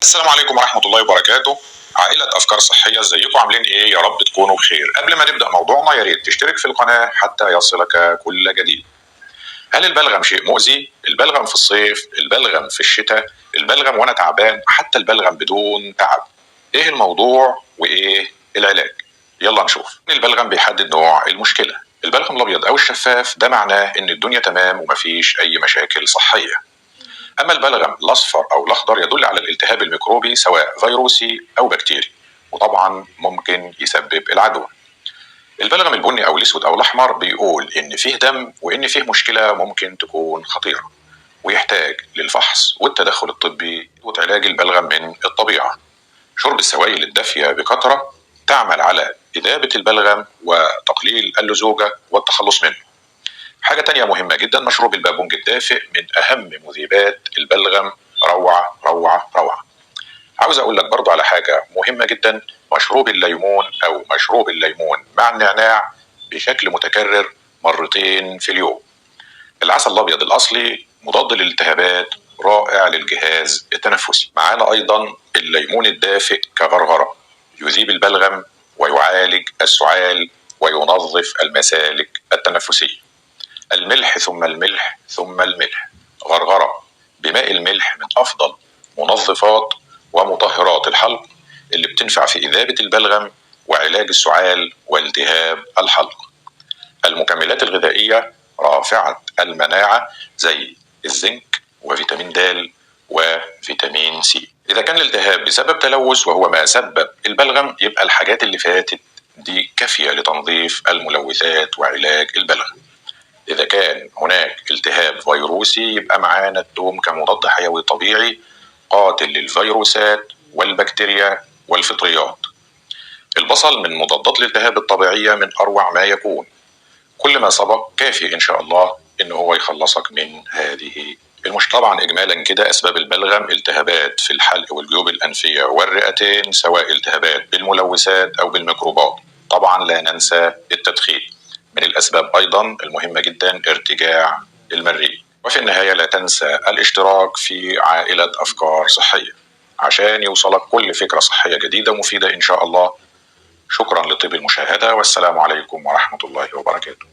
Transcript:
السلام عليكم ورحمة الله وبركاته. عائلة أفكار صحية، ازيكم عاملين إيه؟ يا رب تكونوا بخير. قبل ما نبدأ موضوعنا يا ريت تشترك في القناة حتى يصلك كل جديد. هل البلغم شيء مؤذي؟ البلغم في الصيف، البلغم في الشتاء، البلغم وأنا تعبان، حتى البلغم بدون تعب. إيه الموضوع وإيه العلاج؟ يلا نشوف. البلغم بيحدد نوع المشكلة. البلغم الأبيض أو الشفاف ده معناه إن الدنيا تمام ومفيش أي مشاكل صحية. أما البلغم الأصفر أو الأخضر يدل على الالتهاب الميكروبي سواء فيروسي أو بكتيري، وطبعا ممكن يسبب العدوى. البلغم البني أو الأسود أو الأحمر بيقول إن فيه دم وإن فيه مشكلة ممكن تكون خطيرة ويحتاج للفحص والتدخل الطبي وعلاج البلغم من الطبيعة. شرب السوائل الدافية بكثرة تعمل على إذابة البلغم وتقليل اللزوجة والتخلص منه. حاجة تانية مهمة جدا، مشروب البابونج الدافئ من أهم مذيبات البلغم. روعة روعة روعة. عاوز أقول لك برضو على حاجة مهمة جدا، مشروب الليمون أو مشروب الليمون مع النعناع بشكل متكرر مرتين في اليوم. العسل الأبيض الأصلي مضاد للالتهابات، رائع للجهاز التنفسي. معانا أيضا الليمون الدافئ كغرغرة، يذيب البلغم ويعالج السعال وينظف المسالك التنفسية. الملح ثم الملح ثم الملح. غرغرة بماء الملح من أفضل منظفات ومطهرات الحلق اللي بتنفع في إذابة البلغم وعلاج السعال والتهاب الحلق. المكملات الغذائية رافعة المناعة زي الزنك وفيتامين د وفيتامين سي. إذا كان الالتهاب بسبب تلوث وهو ما سبب البلغم، يبقى الحاجات اللي فاتت دي كافية لتنظيف الملوثات وعلاج البلغم. إذا كان هناك التهاب فيروسي يبقى معانا الثوم كمضاد حيوي طبيعي قاتل للفيروسات والبكتيريا والفطريات. البصل من مضادات الالتهاب الطبيعية من أروع ما يكون. كل ما سبق كافي إن شاء الله إن هو يخلصك من هذه المشكلة. طبعا إجمالا كده أسباب البلغم التهابات في الحلق والجيوب الأنفية والرئتين، سواء التهابات بالملوثات أو بالميكروبات. طبعا لا ننسى التدخين من الأسباب أيضا المهمة جدا ارتجاع المريء. وفي النهاية لا تنسى الاشتراك في عائلة أفكار صحية عشان يوصلك كل فكرة صحية جديدة مفيدة إن شاء الله. شكرا لطيب المشاهدة، والسلام عليكم ورحمة الله وبركاته.